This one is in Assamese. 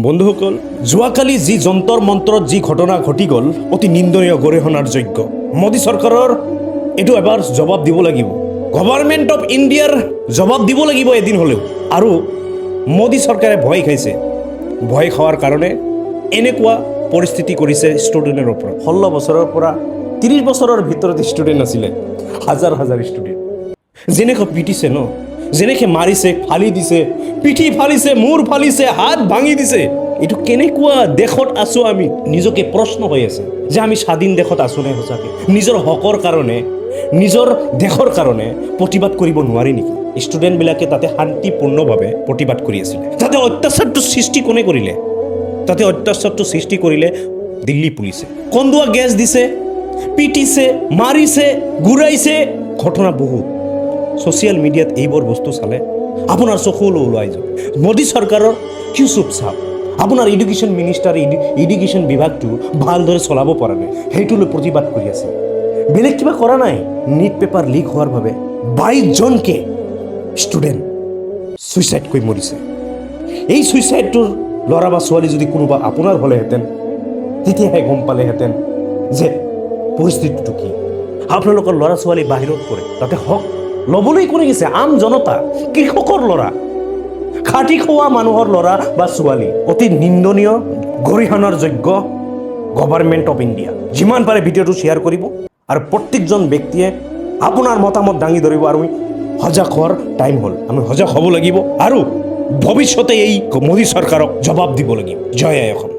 বন্ধুসকল, যোৱাকালি যি যন্তৰ মন্ত্ৰত যি ঘটনা ঘটি গ'ল অতি নিন্দনীয় গৰিহণাৰ যোগ্য। মোদী চৰকাৰৰ এইটো এবাৰ জবাব দিব লাগিব। গভৰ্ণমেণ্ট অফ ইণ্ডিয়াৰ জবাব দিব লাগিব এদিন হ'লেও। আৰু মোদী চৰকাৰে ভয় খাইছে, ভয় খোৱাৰ কাৰণে এনেকুৱা পৰিস্থিতি কৰিছে ষ্টুডেণ্টৰ ওপৰত। 16 বছৰৰ পৰা 30 বছৰৰ ভিতৰত ষ্টুডেণ্ট আছিলে, হাজাৰ হাজাৰ ষ্টুডেণ্ট যেনেকৈ পিটিছে ন, যেনেকৈ মাৰিছে, ফালি দিছে, পিঠি ফালিছে, মূৰ ফালিছে, হাত ভাঙি দিছে। এইটো কেনেকুৱা দেশত আছো আমি? নিজকে প্ৰশ্ন হৈ আছে যে আমি স্বাধীন দেশত আছো নে সঁচাকৈ? নিজৰ হকৰ কাৰণে, নিজৰ দেশৰ কাৰণে প্ৰতিবাদ কৰিব নোৱাৰি নেকি? ষ্টুডেণ্টবিলাকে তাতে শান্তিপূৰ্ণভাৱে প্ৰতিবাদ কৰি আছিলে। তাতে অত্যাচাৰটো সৃষ্টি কোনে কৰিলে? তাতে অত্যাচাৰটো সৃষ্টি কৰিলে দিল্লী পুলিচে। কন্দুৱা গেছ দিছে, পিটিছে, মাৰিছে, ঘূৰাইছে, ঘটনা বহুত। ছ'চিয়েল মিডিয়াত এইবোৰ বস্তু চালে আপোনাৰ চকুলো ওলাই যাব। মোদী চৰকাৰৰ কিয় চুপচাপ? আপোনাৰ এডুকেশ্যন মিনিষ্টাৰে এডুকেশ্যন বিভাগটো ভালদৰে চলাব পৰা নাই, সেইটোলৈ প্ৰতিবাদ কৰি আছে। বেলেগ কিবা কৰা নাই। নীট পেপাৰ লিক হোৱাৰ বাবে 22জনকে ষ্টুডেণ্ট ছুইচাইড কৰি মৰিছে। এই ছুইচাইডটোৰ ল'ৰা বা ছোৱালী যদি কোনোবা আপোনাৰ হ'লেহেঁতেন, তেতিয়াহে গম পালেহেঁতেন যে পৰিস্থিতিটো কি। আপোনালোকৰ ল'ৰা ছোৱালী বাহিৰত পৰে, তাতে হক ল'বলৈ কোনে গৈছে? আম জনতা, কৃষকৰ ল'ৰা, খাটি খোৱা মানুহৰ ল'ৰা বা ছোৱালী। অতি নিন্দনীয় গৰিহণাৰ যোগ্য গভৰ্ণমেণ্ট অফ ইণ্ডিয়া। যিমান পাৰে ভিডিঅ'টো শ্বেয়াৰ কৰিব আৰু প্ৰত্যেকজন ব্যক্তিয়ে আপোনাৰ মতামত দাঙি ধৰিব। আৰু সজাগ হোৱাৰ টাইম হ'ল, আমি সজাগ হ'ব লাগিব আৰু ভৱিষ্যতে এই মোদী চৰকাৰক জবাব দিব লাগিব। জয় আই অসম।